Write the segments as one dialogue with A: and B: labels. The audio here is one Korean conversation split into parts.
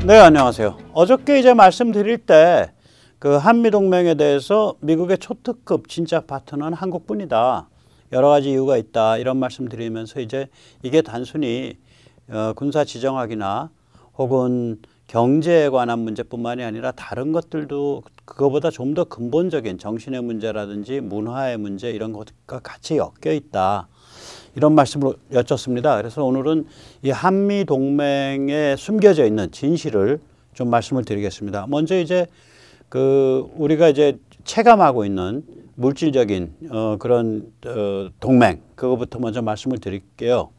A: 네, 안녕하세요. 어저께 이제 말씀드릴 때 그 한미동맹에 대해서 미국의 초특급 진짜 파트너는 한국뿐이다. 여러 가지 이유가 있다. 이런 말씀 드리면서 이제 이게 단순히 군사 지정학이나 혹은 경제에 관한 문제뿐만이 아니라 다른 것들도 그거보다 좀 더 근본적인 정신의 문제라든지 문화의 문제 이런 것과 같이 엮여 있다. 이런 말씀을 여쭙습니다. 그래서 오늘은 이 한미 동맹에 숨겨져 있는 진실을 좀 말씀을 드리겠습니다. 먼저 이제 우리가 이제 체감하고 있는 물질적인 그런 동맹 그거부터 먼저 말씀을 드릴게요.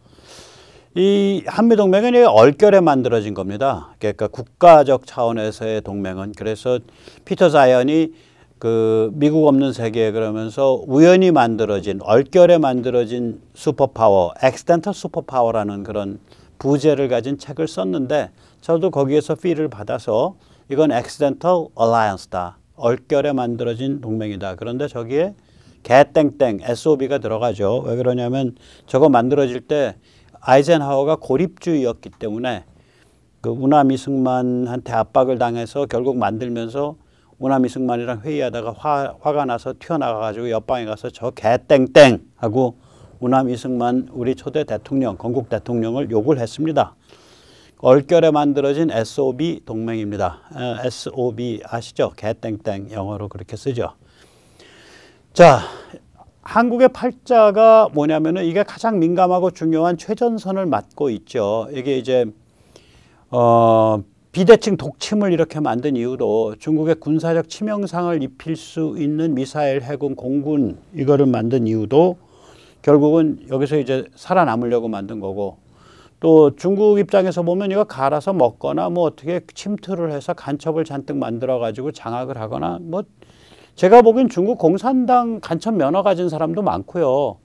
A: 이 한미 동맹은 얼결에 만들어진 겁니다. 그러니까 국가적 차원에서의 동맹은 그래서 피터 자이언이 그 미국 없는 세계 그러면서 우연히 만들어진 얼결에 만들어진 슈퍼파워, 액시덴털 슈퍼파워라는 그런 부제를 가진 책을 썼는데 저도 거기에서 필을 받아서 이건 액시덴털 얼라이언스다. 얼결에 만들어진 동맹이다. 그런데 저기에 개땡땡 SOB가 들어가죠. 왜 그러냐면 저거 만들어질 때 아이젠하워가 고립주의였기 때문에 그 우남 이승만한테 압박을 당해서 결국 만들면서 우남 이승만이랑 회의하다가 화가 나서 튀어나가가지고 옆방에 가서 저 개땡땡 하고 우남 이승만 우리 초대 대통령, 건국 대통령을 욕을 했습니다. 얼결에 만들어진 SOB 동맹입니다. SOB 아시죠? 개땡땡 영어로 그렇게 쓰죠. 자, 한국의 팔자가 뭐냐면은 이게 가장 민감하고 중요한 최전선을 맡고 있죠. 이게 이제 비대칭 독침을 이렇게 만든 이유도 중국의 군사적 치명상을 입힐 수 있는 미사일, 해군, 공군 이거를 만든 이유도 결국은 여기서 이제 살아남으려고 만든 거고 또 중국 입장에서 보면 이거 갈아서 먹거나 뭐 어떻게 침투를 해서 간첩을 잔뜩 만들어 가지고 장악을 하거나 뭐 제가 보기엔 중국 공산당 간첩 면허 가진 사람도 많고요.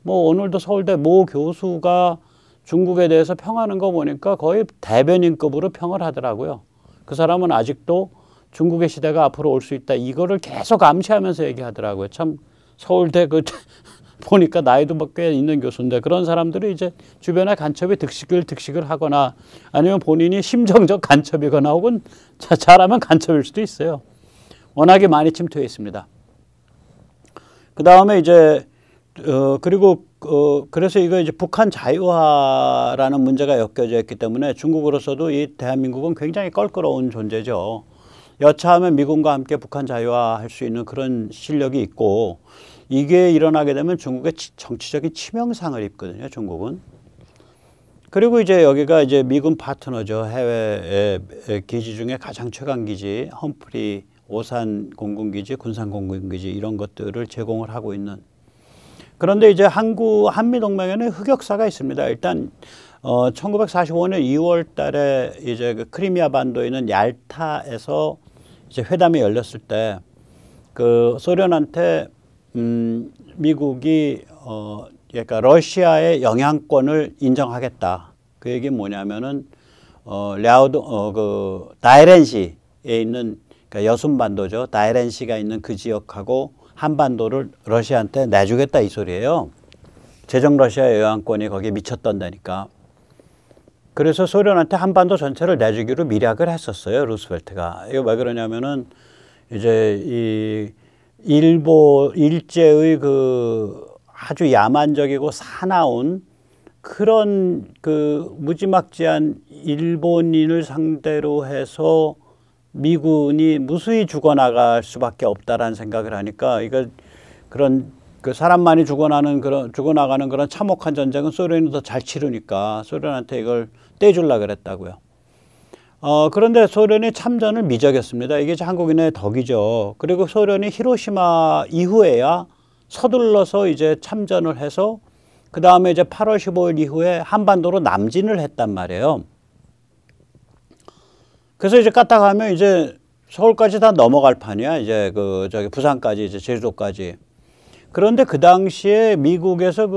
A: 뭐 오늘도 서울대 모 교수가 중국에 대해서 평하는 거 보니까 거의 대변인급으로 평을 하더라고요. 그 사람은 아직도 중국의 시대가 앞으로 올 수 있다. 이거를 계속 암시하면서 얘기하더라고요. 참 서울대 보니까 나이도 꽤 있는 교수인데 그런 사람들이 이제 주변에 간첩이 득식을 하거나 아니면 본인이 심정적 간첩이거나 혹은 잘하면 간첩일 수도 있어요. 워낙에 많이 침투해 있습니다. 그 다음에 이제 그래서 이거 이제 북한 자유화라는 문제가 엮여져 있기 때문에 중국으로서도 이 대한민국은 굉장히 껄끄러운 존재죠. 여차하면 미군과 함께 북한 자유화할 수 있는 그런 실력이 있고 이게 일어나게 되면 중국의 정치적인 치명상을 입거든요. 중국은. 그리고 이제 여기가 이제 미군 파트너죠. 해외 기지 중에 가장 최강 기지 험프리 오산 공군기지, 군산 공군기지 이런 것들을 제공을 하고 있는. 그런데 이제 한미 동맹에는 흑역사가 있습니다. 일단 1945년 2월 달에 이제 그 크리미아 반도에 있는 얄타에서 이제 회담이 열렸을 때 그 소련한테 미국이 그러니까 러시아의 영향권을 인정하겠다. 그 얘기는 뭐냐면은 그 다이렌시에 있는 그러니까 여순반도죠. 다이렌시가 있는 그 지역하고 한반도를 러시아한테 내주겠다 이 소리예요. 제정 러시아의 영향권이 거기에 미쳤던다니까. 그래서 소련한테 한반도 전체를 내주기로 밀약을 했었어요. 루스벨트가. 이거 왜 그러냐면은 이제 이 일제의 그 아주 야만적이고 사나운 그런 그 무지막지한 일본인을 상대로 해서 미군이 무수히 죽어나갈 수밖에 없다라는 생각을 하니까 이거 그런 그 사람만이 죽어나가는 그런 참혹한 전쟁은 소련이 더 잘 치르니까 소련한테 이걸 떼주려고 그랬다고요. 그런데 소련이 참전을 미적였습니다. 이게 한국인의 덕이죠. 그리고 소련이 히로시마 이후에야 서둘러서 이제 참전을 해서 그 다음에 이제 8월 15일 이후에 한반도로 남진을 했단 말이에요. 그래서 이제 까딱하면 이제 서울까지 다 넘어갈 판이야. 이제 저기 부산까지 이제 제주도까지. 그런데 그 당시에 미국에서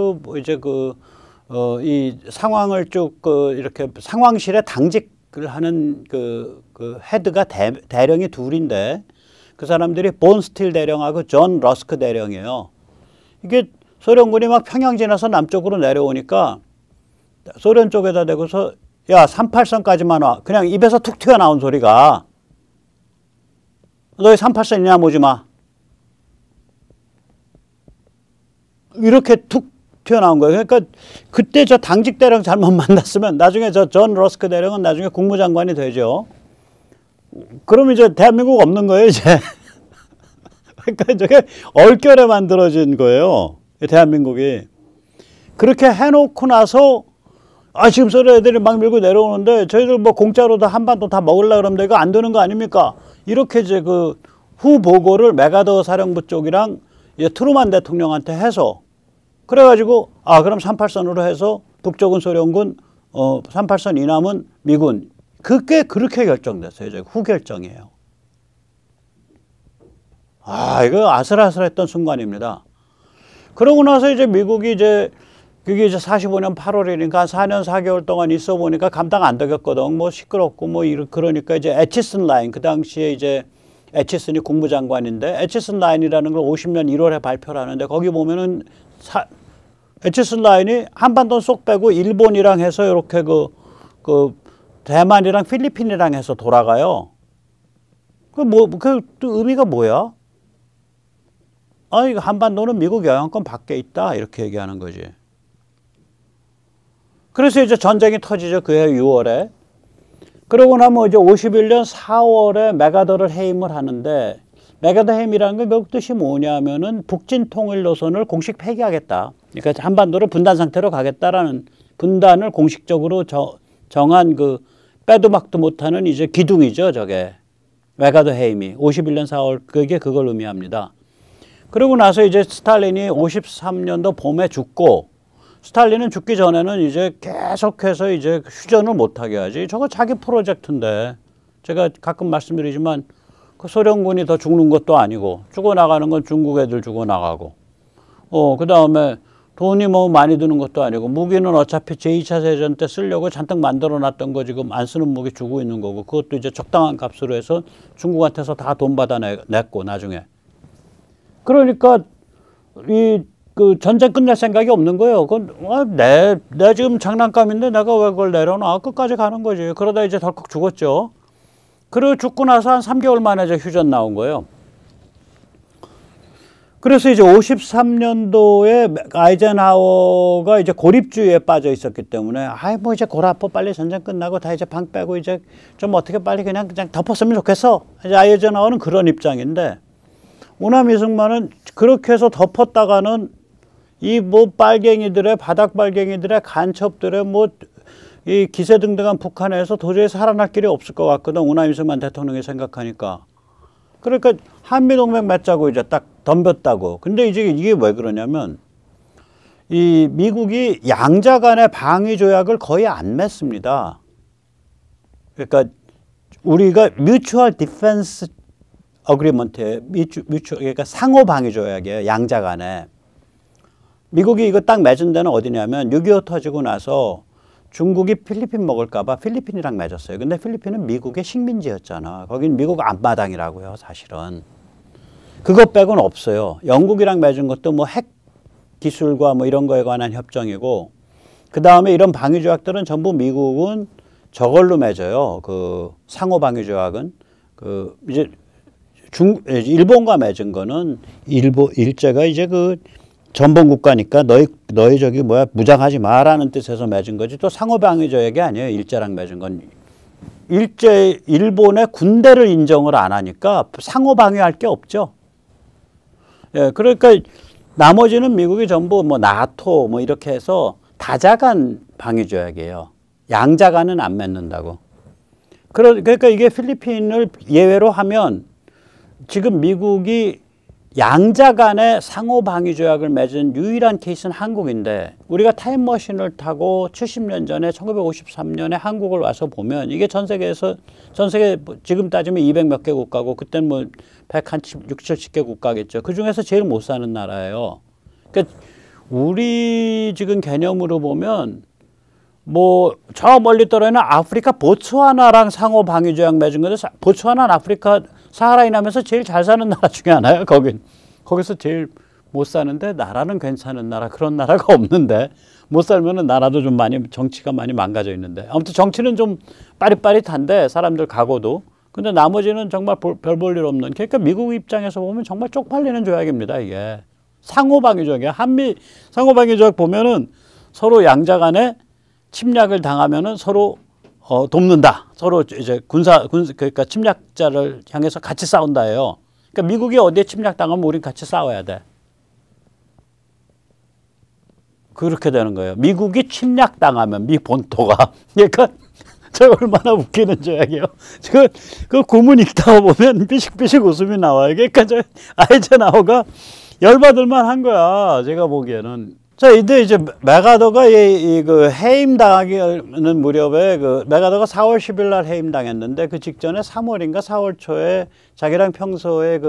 A: 이 상황을 쭉 이렇게 상황실에 당직을 하는 그 헤드가 대령이 둘인데 그 사람들이 본 스틸 대령하고 존 러스크 대령이에요. 이게 소련군이 막 평양 지나서 남쪽으로 내려오니까 소련 쪽에다 대고서 야, 38선까지만 와. 그냥 입에서 툭 튀어나온 소리가. 너희 38선이냐 보지 마. 이렇게 툭 튀어나온 거예요. 그러니까 그때 저 당직 대령 잘못 만났으면 나중에 저 존 러스크 대령은 나중에 국무장관이 되죠. 그럼 이제 대한민국 없는 거예요, 이제. 그러니까 저게 얼결에 만들어진 거예요. 대한민국이. 그렇게 해놓고 나서 지금 서로 애들이 막 밀고 내려오는데 저희들 뭐 공짜로도 한반도 다 먹으려고 그러는데 이거 안 되는 거 아닙니까? 이렇게 이제 그 후 보고를 맥아더 사령부 쪽이랑 이제 트루만 대통령한테 해서 그래가지고 그럼 38선으로 해서 북쪽은 소련군, 38선 이남은 미군. 그게 그렇게 결정됐어요. 이제 후 결정이에요. 이거 아슬아슬했던 순간입니다. 그러고 나서 이제 미국이 이제 그게 이제 45년 8월 1일이니까 한 4년 4개월 동안 있어 보니까 감당 안 되겠거든. 뭐 시끄럽고 뭐 그러니까 이제 애치슨 라인, 그 당시에 이제 애치슨이 국무장관인데 애치슨 라인이라는 걸 50년 1월에 발표를 하는데 거기 보면은 애치슨 라인이 한반도 쏙 빼고 일본이랑 해서 이렇게 그 대만이랑 필리핀이랑 해서 돌아가요. 그 또 의미가 뭐야? 이거 한반도는 미국 영향권 밖에 있다. 이렇게 얘기하는 거지. 그래서 이제 전쟁이 터지죠. 그해 6월에. 그러고 나면 이제 51년 4월에 맥아더를 해임을 하는데 맥아더 해임이라는 게 결국 뜻이 뭐냐면은 북진 통일 노선을 공식 폐기하겠다. 그러니까 한반도를 분단 상태로 가겠다라는 분단을 공식적으로 정한 그 빼도 막도 못하는 이제 기둥이죠. 저게. 맥아더 해임이 51년 4월 그걸 의미합니다. 그러고 나서 이제 스탈린이 53년도 봄에 죽고 스탈린은 죽기 전에는 이제 계속해서 이제 휴전을 못하게 하지. 저거 자기 프로젝트인데 제가 가끔 말씀드리지만 그 소련군이 더 죽는 것도 아니고 죽어나가는 건 중국 애들 죽어나가고 그 다음에 돈이 뭐 많이 드는 것도 아니고 무기는 어차피 제2차 세전 때 쓰려고 잔뜩 만들어 놨던 거 지금 안 쓰는 무기 주고 있는 거고 그것도 이제 적당한 값으로 해서 중국한테서 다 돈 받아냈고 나중에. 그러니까 그 전쟁 끝낼 생각이 없는 거예요. 그건 내 지금 장난감인데 내가 왜 그걸 내려놔? 끝까지 가는 거지. 그러다 이제 덜컥 죽었죠. 그리고 죽고 나서 한 3개월 만에 이제 휴전 나온 거예요. 그래서 이제 53년도에 아이젠하워가 이제 고립주의에 빠져 있었기 때문에 뭐 이제 골아퍼 빨리 전쟁 끝나고 다 이제 방 빼고 이제 좀 어떻게 빨리 그냥 덮었으면 좋겠어. 이제 아이젠하워는 그런 입장인데 오남 이승만은 그렇게 해서 덮었다가는 이 뭐 빨갱이들의 바닥 빨갱이들의 간첩들의 뭐 이 기세등등한 북한에서 도저히 살아날 길이 없을 것 같거든. 오남 이승만 대통령이 생각하니까. 그러니까 한미동맹 맺자고 이제 딱 덤볐다고. 근데 이제 이게 왜 그러냐면 이 미국이 양자 간의 방위 조약을 거의 안 맺습니다. 그러니까 우리가 뮤추얼 디펜스 어그리먼트에 그러니까 상호 방위 조약이에요. 양자 간에. 미국이 이거 딱 맺은 데는 어디냐면 6.25 터지고 나서 중국이 필리핀 먹을까 봐 필리핀이랑 맺었어요. 근데 필리핀은 미국의 식민지였잖아. 거긴 미국 앞마당이라고요, 사실은. 그것 빼고는 없어요. 영국이랑 맺은 것도 뭐 핵 기술과 뭐 이런 거에 관한 협정이고 그 다음에 이런 방위 조약들은 전부 미국은 저걸로 맺어요. 그 상호 방위 조약은 그 이제 일본과 맺은 거는 일제가 이제 그 전범 국가니까 너희 저기 무장하지 마라는 뜻에서 맺은 거지 또 상호 방위 조약이 아니에요. 일제랑 맺은 건 일본의 군대를 인정을 안 하니까 상호 방위할 게 없죠. 예, 그러니까 나머지는 미국이 전부 뭐 나토 뭐 이렇게 해서 다자간 방위 조약이에요. 양자간은 안 맺는다고. 그러니까 이게 필리핀을 예외로 하면 지금 미국이 양자 간의 상호 방위 조약을 맺은 유일한 케이스는 한국인데 우리가 타임머신을 타고 70년 전에 1953년에 한국을 와서 보면 이게 전 세계 지금 따지면 200 몇 개 국가고 그때는 뭐 160, 70개 국가겠죠. 그중에서 제일 못 사는 나라예요. 그러니까 우리 지금 개념으로 보면 뭐 저 멀리 떨어지는 아프리카 보츠와나랑 상호 방위 조약 맺은 건데 보츠와나는 아프리카 사하라 이남에서 제일 잘 사는 나라 중에 하나예요. 거기서 제일 못 사는데 나라는 괜찮은 나라, 그런 나라가 없는데, 못 살면은 나라도 좀 많이, 정치가 많이 망가져 있는데. 아무튼 정치는 좀 빠릿빠릿한데, 사람들 각오도. 근데 나머지는 정말 별 볼 일 없는. 그러니까 미국 입장에서 보면 정말 쪽팔리는 조약입니다, 이게. 상호방위조약이야. 한미 상호방위조약 보면은 서로 양자 간에 침략을 당하면은 서로 돕는다. 서로 이제 그러니까 침략자를 향해서 같이 싸운다예요. 그러니까 미국이 어디에 침략당하면 우린 같이 싸워야 돼. 그렇게 되는 거예요. 미국이 침략당하면 미 본토가. 그러니까 저 얼마나 웃기는 조약이에요. 그 구문 읽다가 보면 삐식삐식 웃음이 나와요. 그러니까 저 아이젠하워가 열받을만 한 거야. 제가 보기에는. 자, 이제 맥아더가 그 해임 당하는 무렵에 맥아더가 4월 10일 날 해임 당했는데 그 직전에 3월인가 4월 초에 자기랑 평소에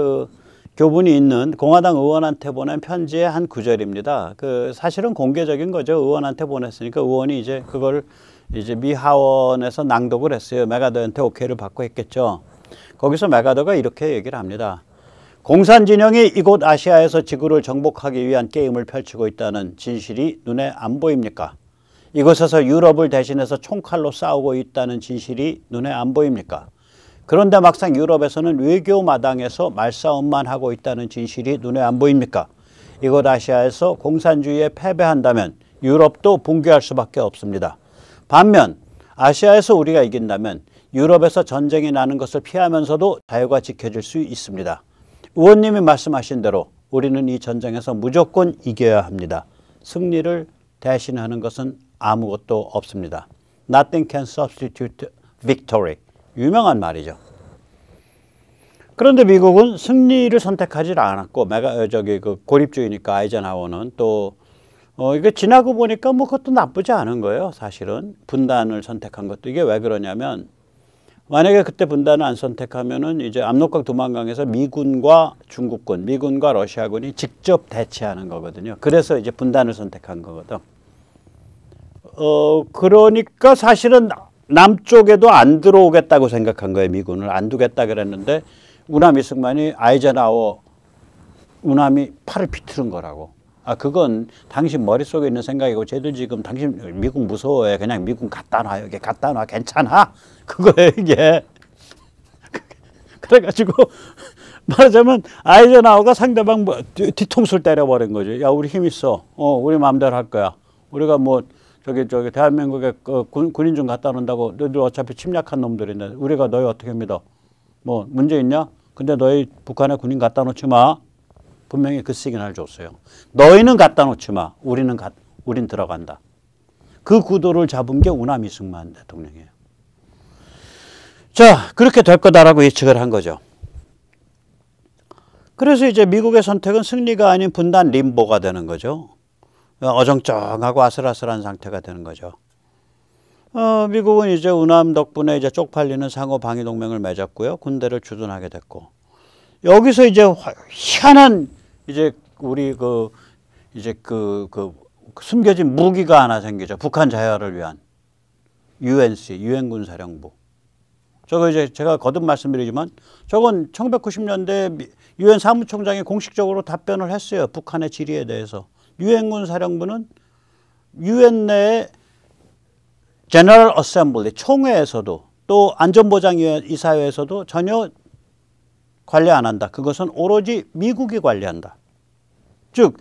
A: 교분이 있는 공화당 의원한테 보낸 편지의 한 구절입니다. 사실은 공개적인 거죠. 의원한테 보냈으니까 의원이 이제 그걸 이제 미 하원에서 낭독을 했어요. 맥아더한테 오케이를 받고 했겠죠. 거기서 맥아더가 이렇게 얘기를 합니다. 공산진영이 이곳 아시아에서 지구를 정복하기 위한 게임을 펼치고 있다는 진실이 눈에 안 보입니까? 이곳에서 유럽을 대신해서 총칼로 싸우고 있다는 진실이 눈에 안 보입니까? 그런데 막상 유럽에서는 외교 마당에서 말싸움만 하고 있다는 진실이 눈에 안 보입니까? 이곳 아시아에서 공산주의에 패배한다면 유럽도 붕괴할 수밖에 없습니다. 반면 아시아에서 우리가 이긴다면 유럽에서 전쟁이 나는 것을 피하면서도 자유가 지켜질 수 있습니다. 의원님이 말씀하신 대로 우리는 이 전쟁에서 무조건 이겨야 합니다. 승리를 대신하는 것은 아무것도 없습니다. Nothing can substitute victory. 유명한 말이죠. 그런데 미국은 승리를 선택하지 않았고, 고립주의니까 아이젠하워는 또, 이게 지나고 보니까 뭐 그것도 나쁘지 않은 거예요. 사실은. 분단을 선택한 것도. 이게 왜 그러냐면, 만약에 그때 분단을 안 선택하면은 이제 압록강 두만강에서 미군과 중국군, 미군과 러시아군이 직접 대치하는 거거든요. 그래서 이제 분단을 선택한 거거든. 그러니까 사실은 남쪽에도 안 들어오겠다고 생각한 거예요. 미군을 안 두겠다 그랬는데 우남 이승만이 아이젠하워 우남이 팔을 비틀은 거라고. 그건 당신 머릿속에 있는 생각이고 쟤들 지금 당신 미국 무서워해. 그냥 미군 갖다 놔. 여기 갖다 놔. 괜찮아. 그거예요 이게. 그래가지고 말하자면 아이젠하워가 상대방 뒤통수를 때려버린 거죠. 야 우리 힘 있어. 우리 마음대로 할 거야. 우리가 뭐 저기 대한민국에 군인 좀 갖다 놓는다고 너희들 어차피 침략한 놈들인데 우리가 너희 어떻게 믿어? 뭐 문제 있냐? 근데 너희 북한에 군인 갖다 놓지 마. 분명히 그 시그널을 줬어요. 너희는 갖다 놓지 마. 우린 들어간다. 그 구도를 잡은 게 우남 이승만 대통령이에요. 자, 그렇게 될 거다라고 예측을 한 거죠. 그래서 이제 미국의 선택은 승리가 아닌 분단 림보가 되는 거죠. 어정쩡하고 아슬아슬한 상태가 되는 거죠. 미국은 이제 우남 덕분에 이제 쪽팔리는 상호 방위 동맹을 맺었고요. 군대를 주둔하게 됐고. 여기서 이제 희한한 이제 우리 숨겨진 무기가 하나 생기죠. 북한 자유화를 위한 UNC 유엔군 사령부. 저거 이제 제가 거듭 말씀드리지만 저건 1990년대 유엔 사무총장이 공식적으로 답변을 했어요. 북한의 지리에 대해서. 유엔군 사령부는 유엔 내의 제너럴 어셈블리 총회에서도 또 안전보장이사회에서도 전혀 관리 안 한다. 그것은 오로지 미국이 관리한다. 즉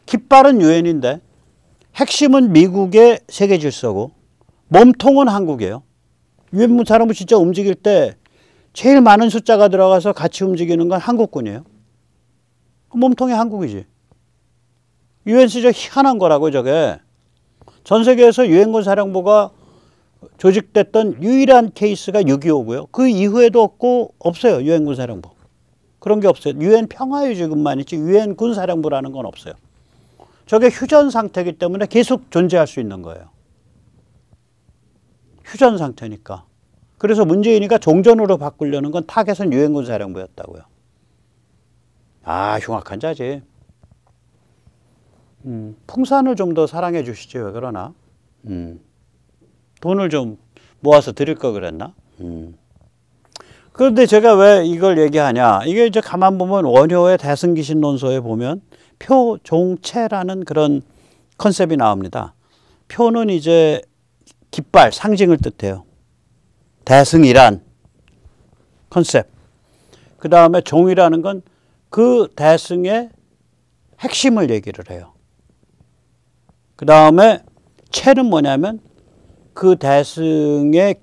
A: 깃발은 유엔인데 핵심은 미국의 세계 질서고 몸통은 한국이에요. 유엔 사령부 진짜 움직일 때 제일 많은 숫자가 들어가서 같이 움직이는 건 한국군이에요. 몸통이 한국이지. UNC죠. 희한한 거라고 저게. 전 세계에서 유엔군 사령부가 조직됐던 유일한 케이스가 6.25고요. 그 이후에도 없어요. 유엔군 사령부. 그런 게 없어요. 유엔 평화유지군만 있지 유엔 군사령부라는 건 없어요. 저게 휴전 상태이기 때문에 계속 존재할 수 있는 거예요. 휴전 상태니까. 그래서 문재인이가 종전으로 바꾸려는 건 타겟은 유엔 군사령부였다고요. 흉악한 자지. 풍산을 좀 더 사랑해 주시지 왜 그러나. 돈을 좀 모아서 드릴 거 그랬나? 그런데 제가 왜 이걸 얘기하냐. 이게 이제 가만 보면 원효의 대승기신 논소에 보면 표종체라는 그런 컨셉이 나옵니다. 표는 이제 깃발, 상징을 뜻해요. 대승이란 컨셉. 그 다음에 종이라는 건 그 대승의 핵심을 얘기를 해요. 그 다음에 체는 뭐냐면 그 대승에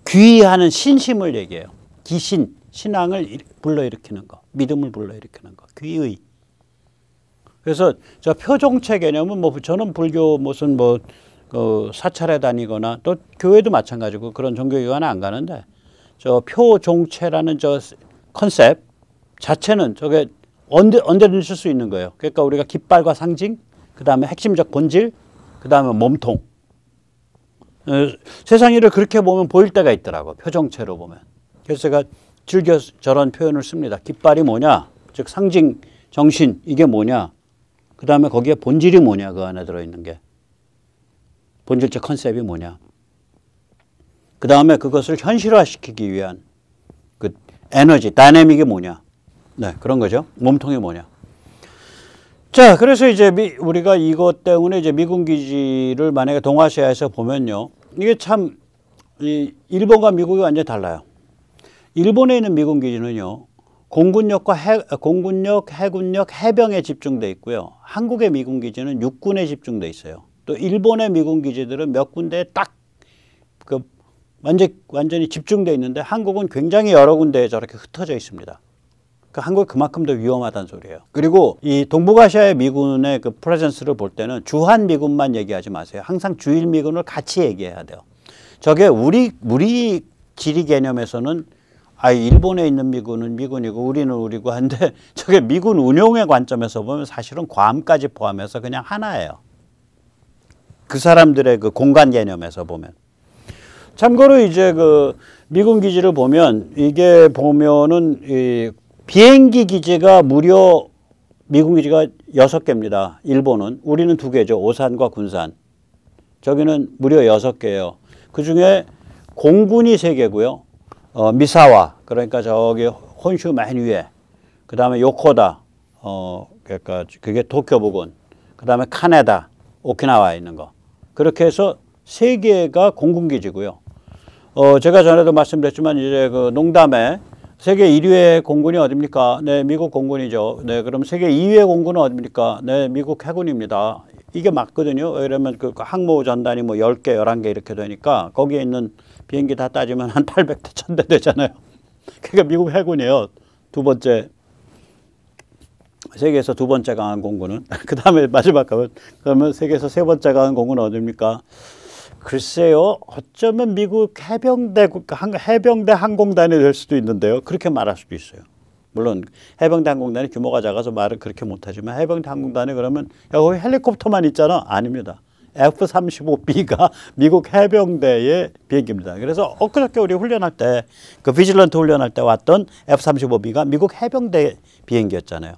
A: 귀의하는 신심을 얘기해요. 기신, 신앙을 불러일으키는 거, 믿음을 불러일으키는 거, 귀의. 그래서 저 표종체 개념은 뭐 저는 불교 무슨 뭐 사찰에 다니거나 또 교회도 마찬가지고 그런 종교기관에 안 가는데 저 표종체라는 저 컨셉 자체는 저게 언제든지 쓸 수 있는 거예요. 그러니까 우리가 깃발과 상징, 그 다음에 핵심적 본질, 그 다음에 몸통. 세상 일을 그렇게 보면 보일 때가 있더라고. 표정체로 보면. 그래서 제가 즐겨 저런 표현을 씁니다. 깃발이 뭐냐? 즉 상징, 정신 이게 뭐냐? 그 다음에 거기에 본질이 뭐냐? 그 안에 들어있는 게. 본질적 컨셉이 뭐냐? 그 다음에 그것을 현실화시키기 위한 그 에너지, 다이내믹이 뭐냐? 네, 그런 거죠. 몸통이 뭐냐? 자, 그래서 이제 우리가 이것 때문에 이제 미군 기지를 만약에 동아시아에서 보면요. 이게 참, 일본과 미국이 완전히 달라요. 일본에 있는 미군 기지는요. 공군력, 해군력, 해병에 집중돼 있고요. 한국의 미군 기지는 육군에 집중돼 있어요. 또 일본의 미군 기지들은 몇 군데에 딱 그 완전히 집중돼 있는데 한국은 굉장히 여러 군데에 저렇게 흩어져 있습니다. 그 한국이 그만큼 더 위험하다는 소리예요. 그리고 이 동북아시아의 미군의 그 프레젠스를 볼 때는 주한 미군만 얘기하지 마세요. 항상 주일 미군을 같이 얘기해야 돼요. 저게 우리 지리 개념에서는 일본에 있는 미군은 미군이고 우리는 우리고 한데 저게 미군 운용의 관점에서 보면 사실은 괌까지 포함해서 그냥 하나예요. 그 사람들의 그 공간 개념에서 보면. 참고로 이제 그 미군 기지를 보면 이게 보면은 이 비행기 기지가 무려 미군 기지가 6개입니다. 일본은. 우리는 2개죠. 오산과 군산. 저기는 무려 6개예요. 그중에 공군이 3개고요. 미사와 그러니까 저기 혼슈 맨 위에. 그다음에 요코다. 그러니까 그게 도쿄 부근. 그다음에 카네다. 오키나와에 있는 거. 그렇게 해서 3개가 공군 기지고요. 제가 전에도 말씀드렸지만 이제 그 농담에 세계 1위의 공군이 어딥니까? 네, 미국 공군이죠. 네, 그럼 세계 2위의 공군은 어딥니까? 네, 미국 해군입니다. 이게 맞거든요. 이러면 그 항모 전단이 뭐 10개, 11개 이렇게 되니까 거기에 있는 비행기 다 따지면 한 800대, 1000대 되잖아요. 그러니까 미국 해군이에요. 2번째. 세계에서 2번째 강한 공군은. 그 다음에 마지막 가면 그러면 세계에서 3번째 강한 공군은 어딥니까? 글쎄요. 어쩌면 미국 해병대 항공단이 될 수도 있는데요. 그렇게 말할 수도 있어요. 물론 해병대 항공단이 규모가 작아서 말은 그렇게 못하지만 해병대 항공단이 그러면 야, 거기 헬리콥터만 있잖아. 아닙니다. F-35B가 미국 해병대의 비행기입니다. 그래서 엊그저께 우리 훈련할 때 그 비질런트 훈련할 때 왔던 F-35B가 미국 해병대 비행기였잖아요.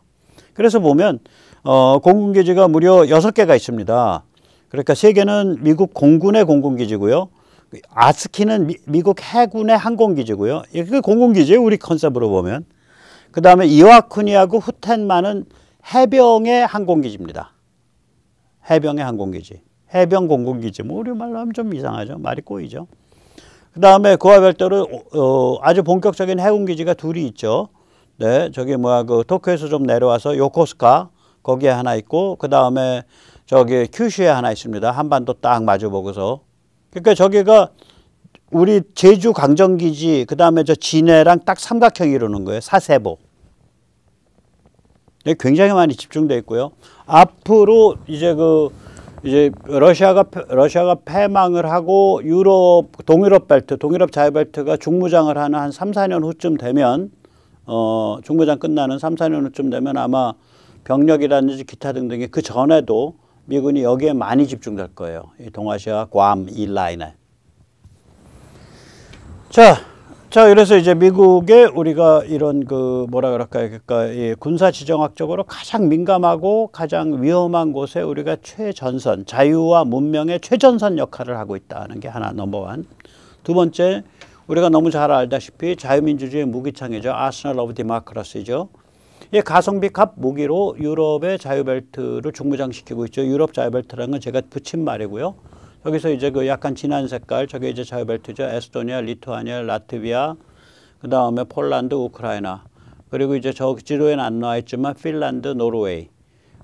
A: 그래서 보면 공군기지가 무려 6개가 있습니다. 그러니까 3개는 미국 공군의 공군기지고요. 아스키는 미국 해군의 항공기지고요. 이게 공군기지예요. 우리 컨셉으로 보면. 그 다음에 이와쿠니하고 후텐마는 해병의 항공기지입니다. 해병의 항공기지. 해병 공군기지. 뭐 우리말로 하면 좀 이상하죠. 말이 꼬이죠. 그 다음에 그와 별도로 아주 본격적인 해군기지가 2이 있죠. 네, 저기 그 도쿄에서 좀 내려와서 요코스카 거기에 하나 있고 그 다음에 저기 큐슈에 하나 있습니다. 한반도 딱 마주 보고서. 그러니까 저기가 우리 제주 강정기지 그 다음에 저 진해랑 딱 삼각형 이루는 거예요. 사세보. 굉장히 많이 집중되어 있고요. 앞으로 이제 러시아가 패망을 하고 동유럽 자유벨트가 중무장을 하는 한 3, 4년 후쯤 되면 중무장 끝나는 3, 4년 후쯤 되면 아마 병력이라든지 기타 등등이 그 전에도 미군이 여기에 많이 집중될 거예요. 이 동아시아, 괌, 이 라인에. 자, 그래서 이제 미국의 우리가 이런 그러니까 이 군사 지정학적으로 가장 민감하고 가장 위험한 곳에 우리가 최전선, 자유와 문명의 최전선 역할을 하고 있다는 게 하나 넘버원. 2번째, 우리가 너무 잘 알다시피 자유민주주의 무기창이죠. 아스널 오브 디모크라시죠. 이 가성비 갑 무기로 유럽의 자유벨트를 중무장시키고 있죠. 유럽 자유벨트라는 건 제가 붙인 말이고요. 여기서 이제 그 약간 진한 색깔, 저게 이제 자유벨트죠. 에스토니아, 리투아니아, 라트비아, 그 다음에 폴란드, 우크라이나. 그리고 이제 저 지도에는 안 나와 있지만 핀란드, 노르웨이.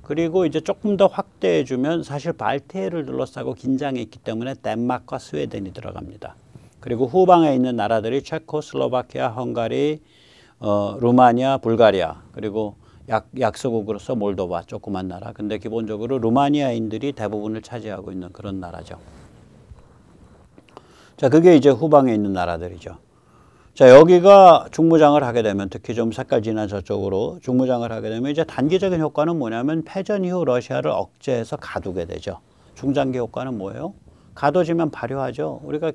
A: 그리고 이제 조금 더 확대해주면 사실 발트해를 둘러싸고 긴장이 있기 때문에 덴마크와 스웨덴이 들어갑니다. 그리고 후방에 있는 나라들이 체코, 슬로바키아, 헝가리, 루마니아, 불가리아, 그리고 약소국으로서 몰도바, 조그만 나라. 근데 기본적으로 루마니아인들이 대부분을 차지하고 있는 그런 나라죠. 자, 그게 이제 후방에 있는 나라들이죠. 자, 여기가 중무장을 하게 되면, 특히 좀 색깔 진한 저쪽으로 중무장을 하게 되면 이제 단기적인 효과는 뭐냐면 패전 이후 러시아를 억제해서 가두게 되죠. 중장기 효과는 뭐예요? 가둬지면 발효하죠. 우리가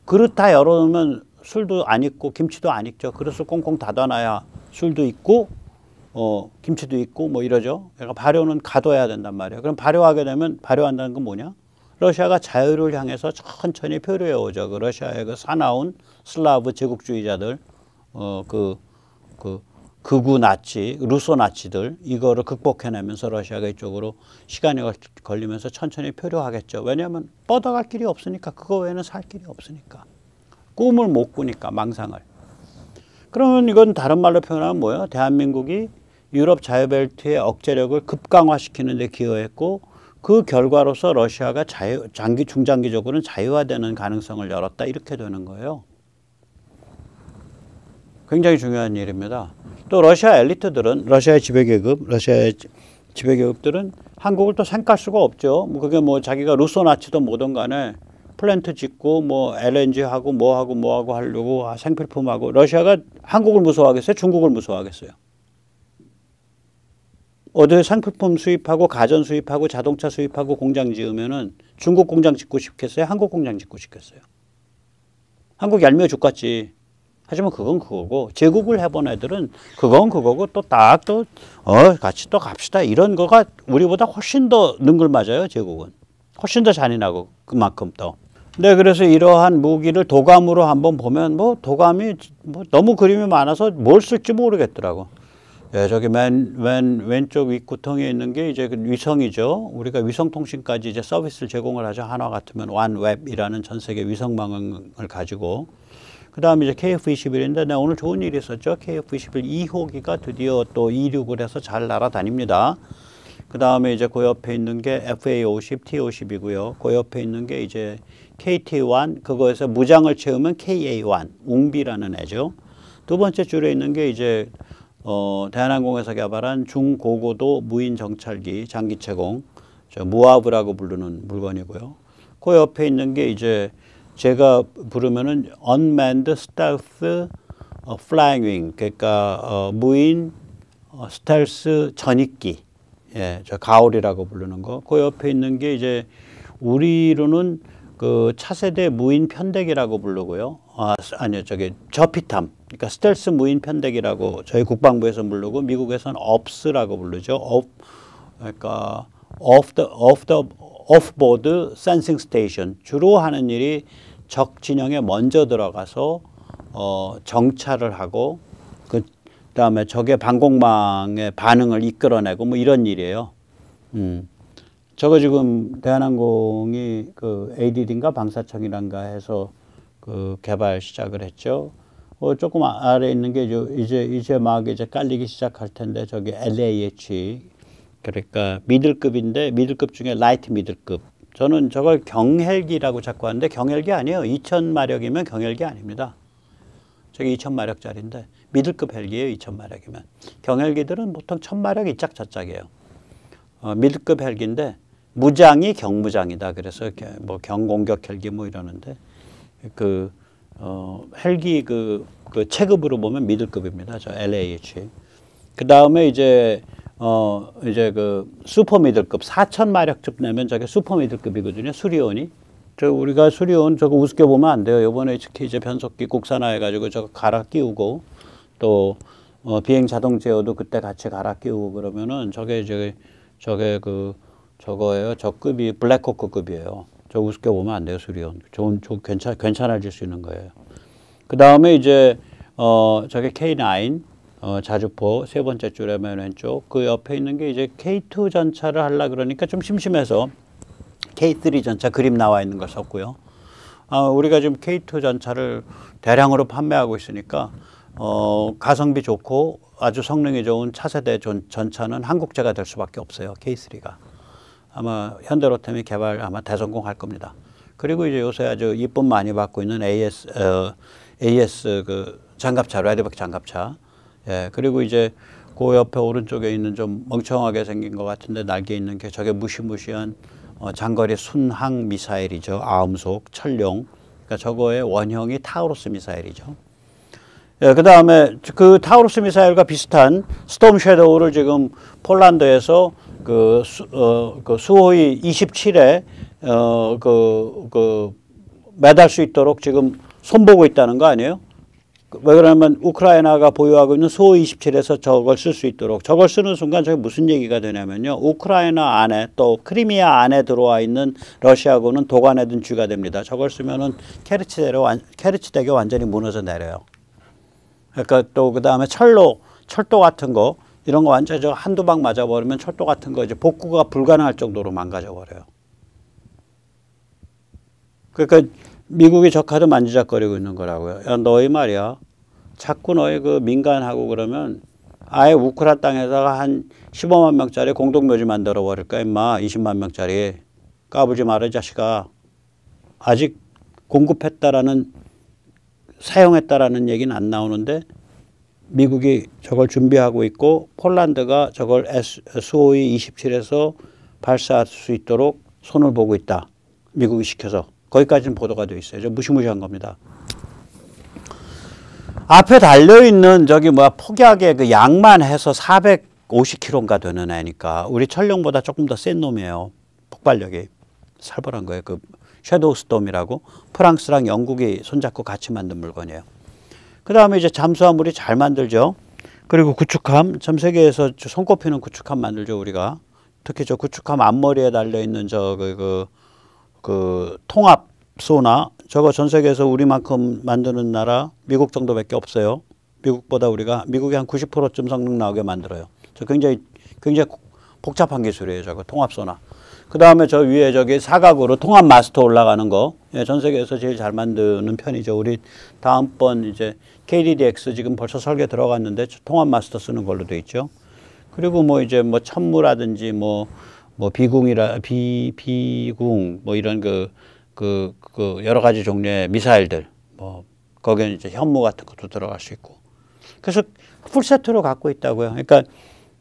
A: 그릇 다 열어놓으면 술도 안 익고 김치도 안 익죠. 그릇을 꽁꽁 닫아놔야 술도 있고 김치도 있고 뭐 이러죠. 그러니까 발효는 가둬야 된단 말이에요. 그럼 발효하게 되면 발효한다는 건 뭐냐? 러시아가 자유를 향해서 천천히 표류해 오죠. 그 러시아의 그 사나운 슬라브 제국주의자들, 극우 나치, 루소 나치들 이거를 극복해내면서 러시아가 이쪽으로 시간이 걸리면서 천천히 표류하겠죠. 왜냐하면 뻗어갈 길이 없으니까. 그거 외에는 살 길이 없으니까. 꿈을 못 꾸니까 망상을. 그러면 이건 다른 말로 표현하면 뭐예요? 대한민국이 유럽 자유벨트의 억제력을 급강화시키는 데 기여했고 그 결과로서 러시아가 중장기적으로는 자유화되는 가능성을 열었다. 이렇게 되는 거예요. 굉장히 중요한 일입니다. 또 러시아 엘리트들은, 러시아의 지배계급들은 한국을 또 생각할 수가 없죠. 그게 자기가 루소 나치든 뭐든 간에 플랜트 짓고 LNG 하고 뭐하고 하려고 생필품하고. 러시아가 한국을 무서워하겠어요? 중국을 무서워하겠어요? 어디 생필품 수입하고 가전 수입하고 자동차 수입하고 공장 지으면은 중국 공장 짓고 싶겠어요? 한국 공장 짓고 싶겠어요? 한국 얄미워 죽겠지. 하지만 그건 그거고, 제국을 해본 애들은 그건 그거고, 같이 또 갑시다. 이런 거가 우리보다 훨씬 더 능글맞아요, 제국은. 훨씬 더 잔인하고, 그만큼 더. 네, 그래서 이러한 무기를 도감으로 한번 보면, 도감이 너무 그림이 많아서 뭘 쓸지 모르겠더라고. 예, 저기 왼쪽 윗구덩이에 있는 게 이제 그 위성이죠. 우리가 위성통신까지 이제 서비스를 제공을 하죠. 한화 같으면 OneWeb이라는 전 세계 위성망을 가지고. 그 다음에 이제 KF-21인데, 오늘 좋은 일이 있었죠. KF-21 2호기가 드디어 또 이륙을 해서 잘 날아다닙니다. 그 다음에 이제 그 옆에 있는 게 FA-50, T-50이고요. 그 옆에 있는 게 이제 KT-1, 그거에서 무장을 채우면 KA-1, 웅비라는 애죠. 두 번째 줄에 있는 게 이제 대한항공에서 개발한 중고고도 무인 정찰기 장기체공, 무아브라고 부르는 물건이고요. 그 옆에 있는 게 이제 제가 부르면은 Unmanned Stealth Flying Wing, 그러니까 무인 스텔스 전익기, 예, 저 가오리라고 부르는 거. 그 옆에 있는 게 이제 우리로는 그 차세대 무인 편대기라고 부르고요. 저피탐, 그러니까 스텔스 무인 편대기라고 저희 국방부에서 부르고 미국에서는 OPS라고 부르죠. 그러니까 Off-board Sensing Station. 주로 하는 일이 적 진영에 먼저 들어가서 정찰을 하고 그다음에 적의 방공망의 반응을 이끌어내고 이런 일이에요. 저거 지금 대한항공이 그 ADD인가 방사청이란가 해서 그 개발 시작을 했죠. 조금 아래 있는 게 이제 막 깔리기 시작할 텐데 저기 LAH, 그러니까 미들급인데 미들급 중에 라이트 미들급. 저는 저걸 경헬기라고 자꾸 하는데 경헬기 아니에요. 2000마력이면 경헬기 아닙니다. 저게 2000마력짜리인데 미들급 헬기예요. 2000마력이면. 경헬기들은 보통 1000마력 이짝 저짝이에요. 미들급 헬기인데 무장이 경무장이다. 그래서 경공격 헬기 이러는데 헬기 그 체급으로 보면 미들급입니다. 저 LAH. 그 다음에 이제 그 슈퍼 미들급 4000마력쯤 내면 저게 슈퍼 미들급이거든요. 수리온이. 우리가 수리온 저거 우습게 보면 안 돼요. 요번에 특히 이제 변속기 국산화해가지고 저거 갈아 끼우고 또 비행 자동 제어도 그때 같이 갈아 끼우고 그러면은 저거예요. 저 급이 블랙호크급이에요. 저 우습게 보면 안 돼요. 수리온. 괜찮아질 수 있는 거예요. 그 다음에 이제 저게 K9 자주포 세 번째 줄에 맨 왼쪽 그 옆에 있는 게 이제 K2 전차를 하려 그러니까 좀 심심해서 K3 전차 그림 나와 있는 걸 썼고요. 우리가 지금 K2 전차를 대량으로 판매하고 있으니까 가성비 좋고 아주 성능이 좋은 차세대 전차는 한국제가 될 수밖에 없어요. K3가. 아마 현대로템이 개발 아마 대성공할 겁니다. 그리고 이제 요새 아주 이쁨 많이 받고 있는 AS 그 장갑차, 레드백 장갑차. 예, 그리고 이제 그 옆에 오른쪽에 있는 좀 멍청하게 생긴 것 같은데 날개 있는 게 저게 무시무시한 장거리 순항 미사일이죠. 아음속, 철룡. 그러니까 저거의 원형이 타우루스 미사일이죠. 예, 그 다음에 그 타우루스 미사일과 비슷한 스톰 섀도우를 지금 폴란드에서 그 수호이 27에 매달 수 있도록 지금 손보고 있다는 거 아니에요? 왜 그러면 우크라이나가 보유하고 있는 수호이 27에서 저걸 쓸 수 있도록 저걸 쓰는 순간 저게 무슨 얘기가 되냐면요. 우크라이나 안에 또 크리미아 안에 들어와 있는 러시아군은 도관에 든 쥐가 됩니다. 저걸 쓰면은 케르치대교 완전히 무너져 내려요. 그러니까 또 그 다음에 철도 같은 거 이런 거 완전 저 한두 방 맞아버리면 철도 같은 거 이제 복구가 불가능할 정도로 망가져버려요. 그러니까 미국이 저 카드 만지작거리고 있는 거라고요. 야, 너희 말이야. 자꾸 너희 그 민간하고 그러면 아예 우크라 땅에다가 한 15만 명짜리 공동묘지 만들어 버릴까 임마. 20만 명짜리. 까불지 마라 이 자식아. 아직 공급했다라는 사용했다라는 얘기는 안 나오는데 미국이 저걸 준비하고 있고 폴란드가 저걸 수호이 27에서 발사할 수 있도록 손을 보고 있다. 미국이 시켜서. 거기까지는 보도가 되어 있어요. 저 무시무시한 겁니다. 앞에 달려있는 저기 폭약의 그 양만 해서 450kg인가 되는 애니까 우리 철룡보다 조금 더 센 놈이에요. 폭발력이. 살벌한 거예요. 그 섀도우 스톰이라고 프랑스랑 영국이 손잡고 같이 만든 물건이에요. 그 다음에 이제 잠수함물이 잘 만들죠. 그리고 구축함, 전 세계에서 손꼽히는 구축함 만들죠, 우리가. 특히 저 구축함 앞머리에 달려있는 그 통합 소나 저거 전 세계에서 우리만큼 만드는 나라 미국 정도밖에 없어요. 미국이 한 90%쯤 성능 나오게 만들어요. 저 굉장히 복잡한 기술이에요. 저거 통합 소나. 그 다음에 저 위에 저기 사각으로 통합 마스터 올라가는 거. 예, 전 세계에서 제일 잘 만드는 편이죠. 우리 다음번 이제 KDDX 지금 벌써 설계 들어갔는데 통합 마스터 쓰는 걸로 돼 있죠. 그리고 뭐 이제 뭐 천무라든지 뭐 비궁 뭐 이런 그 여러 가지 종류의 미사일들 거기는 이제 현무 같은 것도 들어갈 수 있고. 그래서 풀세트로 갖고 있다고요. 그러니까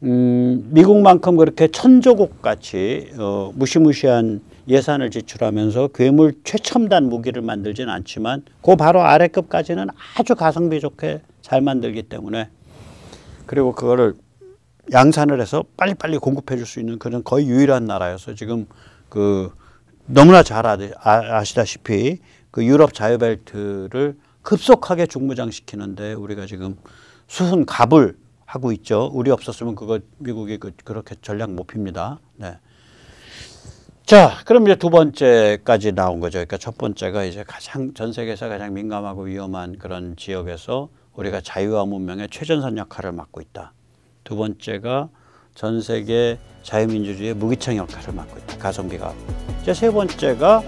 A: 미국만큼 그렇게 천조국 같이 무시무시한 예산을 지출하면서 괴물 최첨단 무기를 만들지는 않지만 그 바로 아래급까지는 아주 가성비 좋게 잘 만들기 때문에 그리고 그거를 양산을 해서 빨리빨리 공급해 줄 수 있는 그런 거의 유일한 나라여서 지금 너무나 잘 아시다시피 그 유럽 자유벨트를 급속하게 중무장시키는데 우리가 지금 수훈 갑을 하고 있죠. 우리 없었으면 미국이 그렇게 전략 못 핍니다. 네. 자, 그럼 이제 두 번째까지 나온 거죠. 그러니까 첫 번째가 이제 전 세계에서 가장 민감하고 위험한 그런 지역에서 우리가 자유와 문명의 최전선 역할을 맡고 있다. 두 번째가 전 세계 자유민주주의의 무기청 역할을 맡고 있다. 가성비가. 이제 세 번째가